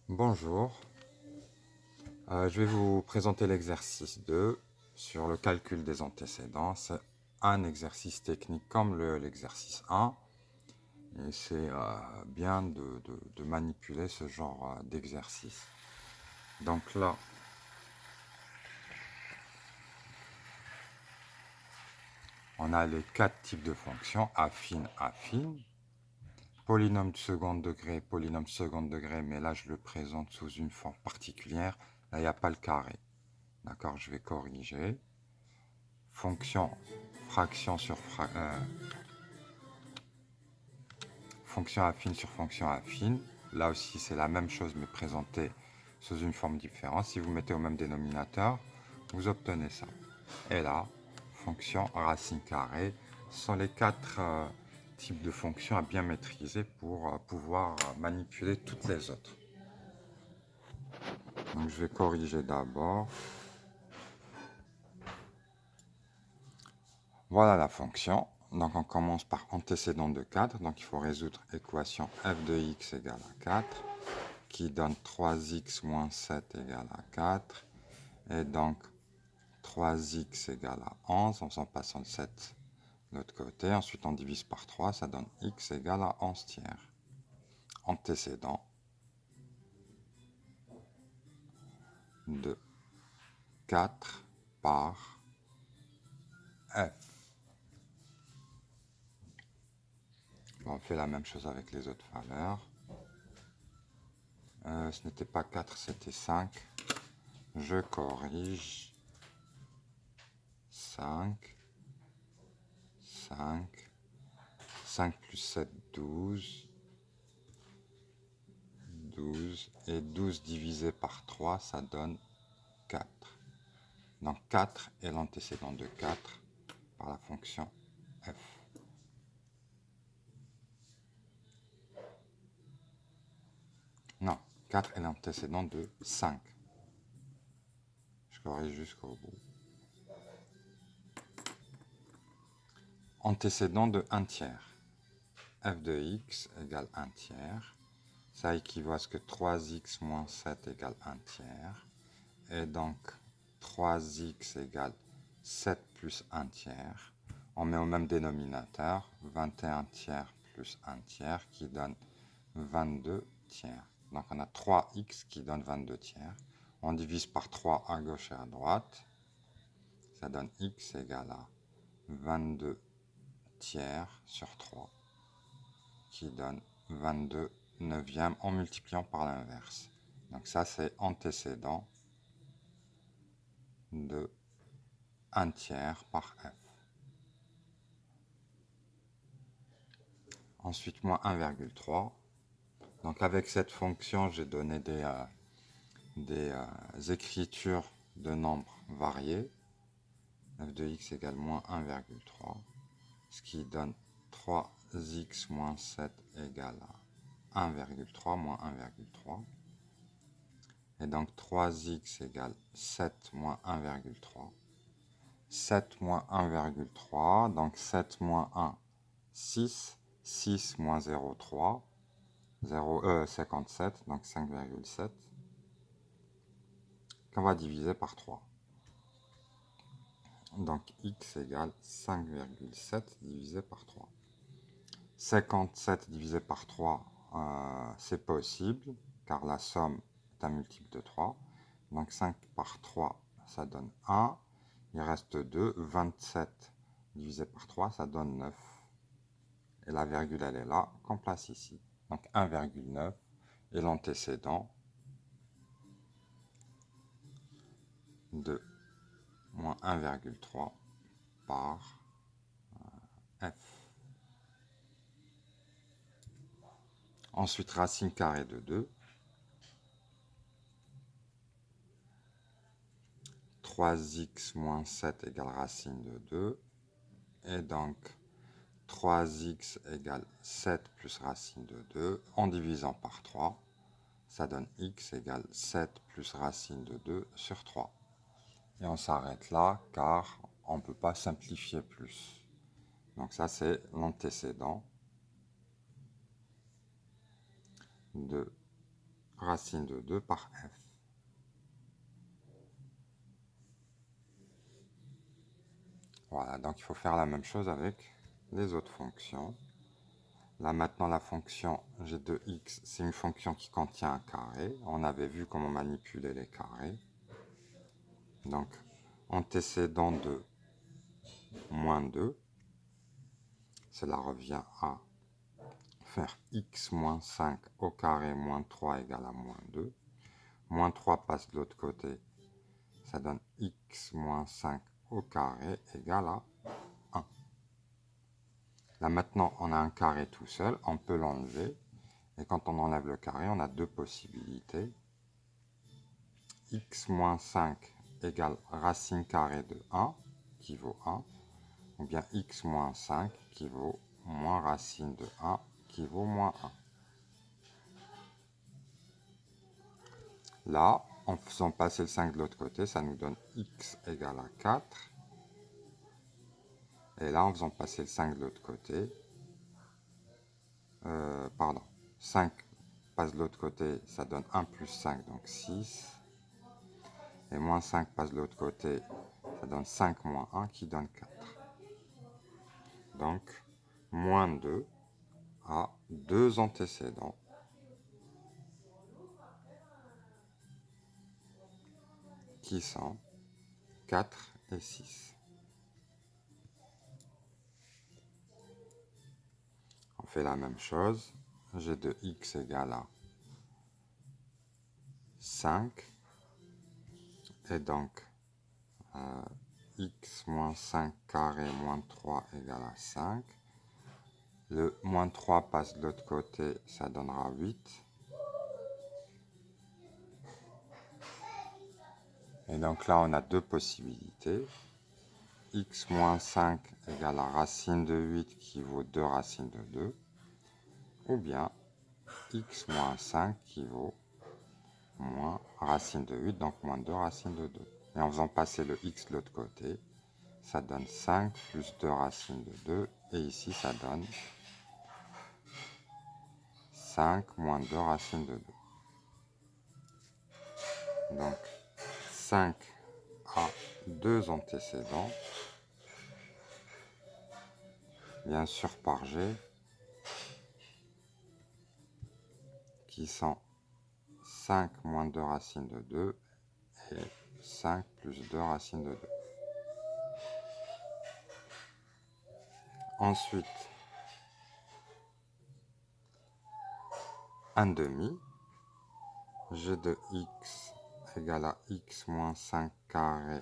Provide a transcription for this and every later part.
Bonjour, je vais vous présenter l'exercice 2 sur le calcul des antécédents. C'est un exercice technique comme l'exercice 1 et c'est bien de manipuler ce genre d'exercice. Donc là, on a les quatre types de fonctions, affine, affine, polynôme de second degré, mais là je le présente sous une forme particulière, là il n'y a pas le carré. D'accord, je vais corriger. Fonction fraction sur fonction affine sur fonction affine. Là aussi, c'est la même chose, mais présentée sous une forme différente. Si vous mettez au même dénominateur, vous obtenez ça. Et là, fonction racine carrée sont les quatre types de fonctions à bien maîtriser pour pouvoir manipuler toutes les autres. Donc, je vais corriger d'abord. Voilà la fonction. Donc, on commence par antécédent de 4. Donc, il faut résoudre l'équation f de x égale à 4. Qui donne 3x moins 7 égale à 4. Et donc 3x égale à 11, en passant le 7 de l'autre côté. Ensuite, on divise par 3, ça donne x égale à 11 tiers. Antécédent de 4 par f. On fait la même chose avec les autres valeurs. Ce n'était pas 4, c'était 5. Je corrige. 5. 5. 5 plus 7, 12. 12 et 12 divisé par 3, ça donne 4. Donc 4 est l'antécédent de 4 par la fonction f. Non, 4 est l'antécédent de 5. Je corrige jusqu'au bout. Antécédent de 1 tiers. F de x égale 1 tiers. Ça équivaut à ce que 3x moins 7 égale 1 tiers. Et donc 3x égale 7 plus 1 tiers. On met au même dénominateur 21 tiers plus 1 tiers qui donne 22 tiers. Donc on a 3x qui donne 22 tiers. On divise par 3 à gauche et à droite. Ça donne x égale à 22 tiers sur 3 qui donne 22 neuvièmes en multipliant par l'inverse. Donc ça c'est antécédent de 1 tiers par f. Ensuite, moins 1,3. Donc avec cette fonction, j'ai donné des écritures de nombres variés. F de x égale moins 1,3. Ce qui donne 3x moins 7 égale à 1,3 moins 1,3. Et donc 3x égale 7 moins 1,3. 7 moins 1,3. Donc 7 moins 1, 6. 6 moins 0,3. 57, donc 5,7, qu'on va diviser par 3. Donc x égale 5,7 divisé par 3. 57 divisé par 3, c'est possible, car la somme est un multiple de 3. Donc 5 par 3, ça donne 1. Il reste 2. 27 divisé par 3, ça donne 9. Et la virgule, elle est là, qu'on place ici. Donc 1,9 est l'antécédent de moins 1,3 par f. Ensuite, racine carrée de 2. 3x moins 7 égale racine de 2. Et donc, 3x égale 7 plus racine de 2. En divisant par 3, ça donne x égale 7 plus racine de 2 sur 3. Et on s'arrête là, car on ne peut pas simplifier plus. Donc ça, c'est l'antécédent de racine racine de 2 par f. Voilà, donc il faut faire la même chose avec les autres fonctions. Là maintenant la fonction g de x, c'est une fonction qui contient un carré. On avait vu comment manipuler les carrés. Donc antécédent de moins 2, cela revient à faire x moins 5 au carré moins 3 égale à moins 2. Moins 3 passe de l'autre côté, ça donne x moins 5 au carré égale à 1. Là maintenant, on a un carré tout seul, on peut l'enlever. Et quand on enlève le carré, on a deux possibilités. X moins 5 égale racine carrée de 1, qui vaut 1. Ou bien x moins 5 qui vaut moins racine de 1, qui vaut moins 1. Là, en faisant passer le 5 de l'autre côté, ça nous donne x égale à 4. Et là, en faisant passer le 5 de l'autre côté, 5 passe de l'autre côté, ça donne 1 plus 5, donc 6. Et moins 5 passe de l'autre côté, ça donne 5 moins 1 qui donne 4. Donc, moins 2 a deux antécédents qui sont 4 et 6. On fait la même chose. G de x égale à 5. Et donc, x moins 5 carré moins 3 égale à 5. Le moins 3 passe de l'autre côté, ça donnera 8. Et donc là, on a deux possibilités. X moins 5 égale à racine de 8 qui vaut 2 racines de 2. Ou bien x moins 5 qui vaut moins racine de 8, donc moins 2 racines de 2. Et en faisant passer le x de l'autre côté, ça donne 5 plus 2 racines de 2. Et ici, ça donne 5 moins 2 racines de 2. Donc, 5 a deux antécédents, bien sûr par g, qui sont 5 moins 2 racines de 2 et 5 plus 2 racines de 2. Ensuite, 1 demi, g de x égale à x moins 5 carré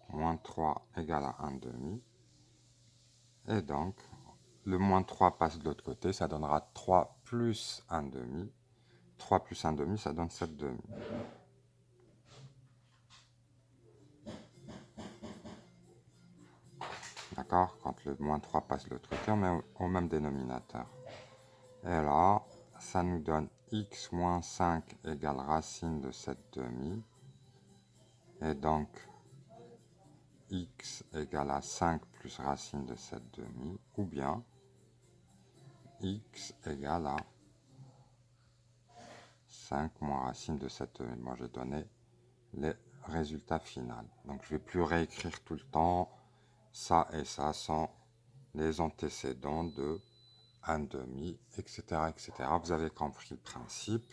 moins 3 égale à 1 demi. Et donc, le moins 3 passe de l'autre côté, ça donnera 3 plus 1 demi. 3 plus 1 demi, ça donne 7 demi. D'accord? Quand le moins 3 passe de l'autre côté, on met au même dénominateur. Et là, ça nous donne x moins 5 égale racine de 7 demi. Et donc, x égale à 5 plus racine de 7 demi. Ou bien, x égale à 5 moins racine de 7 demi. Moi, j'ai donné les résultats finaux. Donc, je ne vais plus réécrire tout le temps. Ça et ça sont les antécédents de 1 demi, etc., etc. Vous avez compris le principe.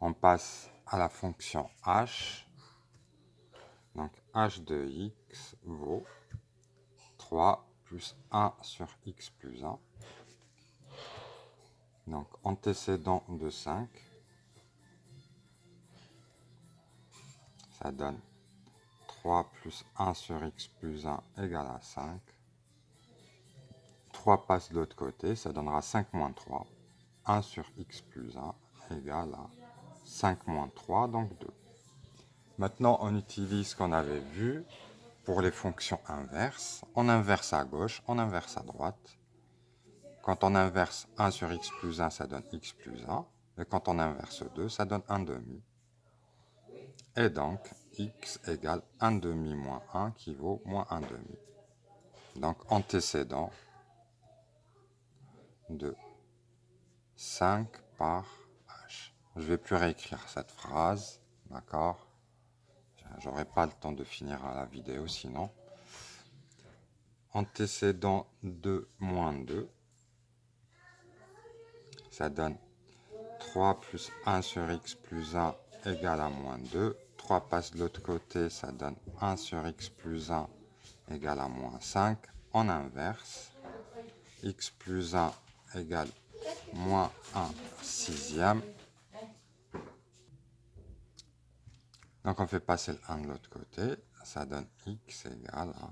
On passe à la fonction h. Donc h de x vaut 3 plus 1 sur x plus 1. Donc antécédent de 5, ça donne 3 plus 1 sur x plus 1 égale à 5. 3 passe de l'autre côté, ça donnera 5 moins 3. 1 sur x plus 1 égale à 5 moins 3, donc 2. Maintenant, on utilise ce qu'on avait vu pour les fonctions inverses. On inverse à gauche, on inverse à droite. Quand on inverse 1 sur x plus 1, ça donne x plus 1. Et quand on inverse 2, ça donne 1 demi. Et donc, x égale 1 demi moins 1 qui vaut moins 1 demi. Donc, antécédent de 5 par h. Je ne vais plus réécrire cette phrase, d'accord? J'aurai pas le temps de finir la vidéo sinon. Antécédent de moins 2, ça donne 3 plus 1 sur x plus 1 égale à moins 2. 3 passe de l'autre côté, ça donne 1 sur x plus 1 égale à moins 5. En inverse, x plus 1 égale moins 1 sixième. Donc on fait passer le 1 de l'autre côté, ça donne x égale à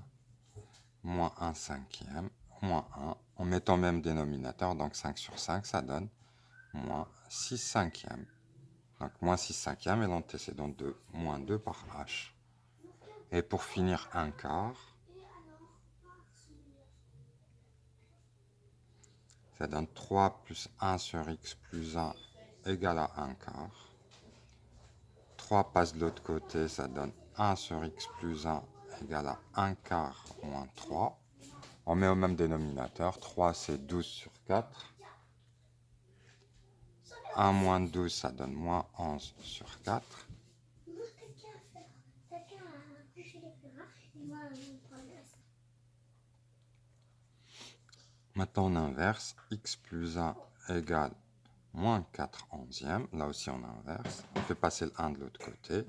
moins 1 cinquième, moins 1, en mettant même dénominateur, donc 5 sur 5, ça donne moins 6 cinquièmes. Donc moins 6 cinquièmes est l'antécédent de moins 2 par h. Et pour finir, un quart, ça donne 3 plus 1 sur x plus 1 égale à 1 quart. 3 passe de l'autre côté, ça donne 1 sur x plus 1 égale à 1 quart moins 3. On met au même dénominateur, 3 c'est 12 sur 4. 1 moins 12, ça donne moins 11 sur 4. Maintenant on inverse, x plus 1 égale moins 4 onzièmes. Là aussi on inverse. On fait passer le 1 de l'autre côté.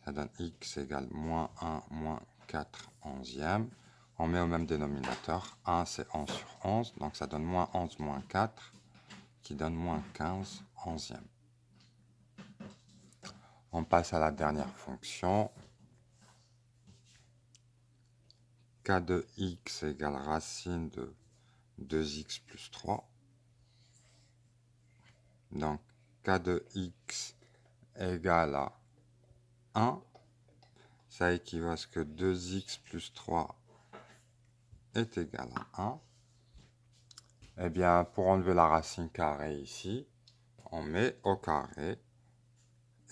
Ça donne x égale moins 1 moins 4 onzièmes. On met au même dénominateur. 1 c'est 11 sur 11. Donc ça donne moins 11 moins 4 qui donne moins 15 onzièmes. On passe à la dernière fonction. K de x égale racine de 2x plus 3. Donc k de x égale à 1. Ça équivaut à ce que 2x plus 3 est égal à 1. Eh bien, pour enlever la racine carrée ici, on met au carré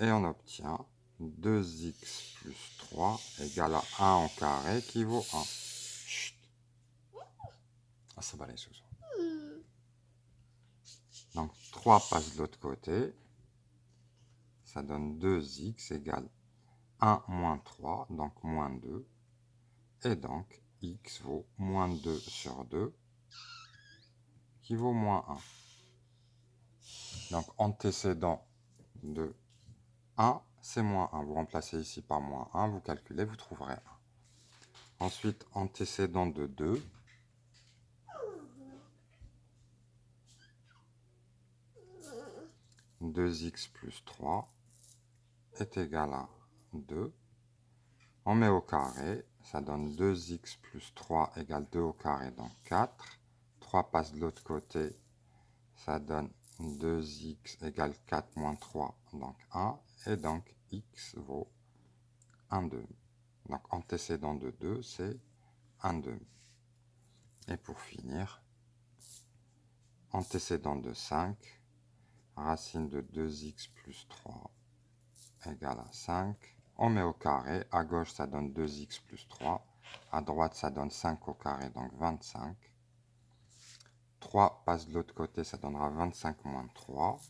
et on obtient 2x plus 3 égale à 1 au carré qui vaut 1. Chut. Ah, ça va les sous. Donc 3 passe de l'autre côté. Ça donne 2x égale 1 moins 3, donc moins 2. Et donc x vaut moins 2 sur 2, qui vaut moins 1. Donc antécédent de 1, c'est moins 1. Vous remplacez ici par moins 1, vous calculez, vous trouverez 1. Ensuite, antécédent de 2. « 2x plus 3 est égal à 2. On met au carré, ça donne 2x plus 3 égale 2 au carré, donc 4. 3 passe de l'autre côté, ça donne 2x égale 4 moins 3, donc 1. Et donc x vaut 1 demi. Donc antécédent de 2, c'est 1 demi. Et pour finir, antécédent de 5, racine de 2x plus 3 égale à 5. On met au carré, à gauche ça donne 2x plus 3, à droite ça donne 5 au carré, donc 25. 3 passe de l'autre côté, ça donnera 25 moins 3.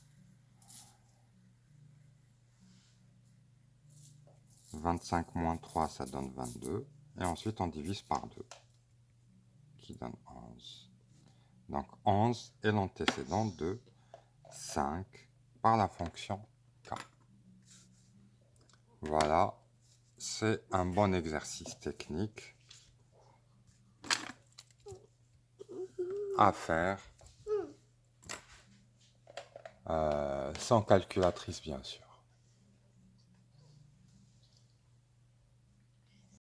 25 moins 3, ça donne 22. Et ensuite on divise par 2, qui donne 11. Donc 11 est l'antécédent de 5 par la fonction k. Voilà, c'est un bon exercice technique à faire sans calculatrice bien sûr.